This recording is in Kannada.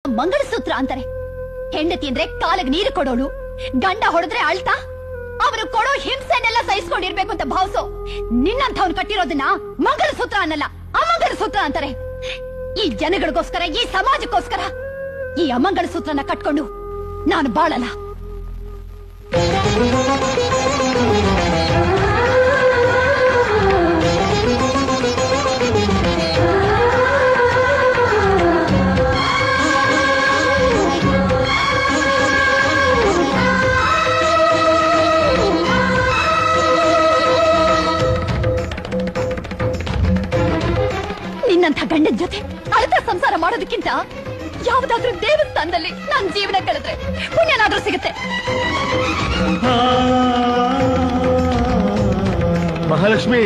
ಮಂಗಳಸೂತ್ರ ಅಂತಾರೆ. ಹೆಂಡತಿ ಅಂದ್ರೆ ಕಾಲಿಗೆ ನೀರು ಕೊಡೋಳು, ಗಂಡ ಹೊಡೆದ್ರೆ ಅಳ್ತಾ ಅವರು ಕೊಡೋ ಹಿಂಸೆನೆಲ್ಲ ಸಹಿಸ್ಕೊಂಡಿರ್ಬೇಕು ಅಂತ ಭಾವಿಸೋ ನಿನ್ನಂಥವ್ನು ಕಟ್ಟಿರೋದನ್ನ ಮಂಗಳಸೂತ್ರ ಅನ್ನಲ್ಲ, ಅಮಂಗಳಸೂತ್ರ ಅಂತಾರೆ. ಈ ಜನಗಳಿಗೋಸ್ಕರ, ಈ ಸಮಾಜಕ್ಕೋಸ್ಕರ ಈ ಅಮಂಗಳಸೂತ್ರನ ಕಟ್ಕೊಂಡು ನಾನು ಬಾಳಲ್ಲ. ನಿನ್ನಂಥ ಗಂಡನ ಜೊತೆ ಅಳತ ಸಂಸಾರ ಮಾಡೋದಕ್ಕಿಂತ ಯಾವುದಾದ್ರೂ ದೇವಸ್ಥಾನದಲ್ಲಿ ನನ್ನ ಜೀವನ ಕಳೆದ್ರೆ ಪುಣ್ಯನಾದ್ರೂ ಸಿಗುತ್ತೆ. ಮಹಾಲಕ್ಷ್ಮಿ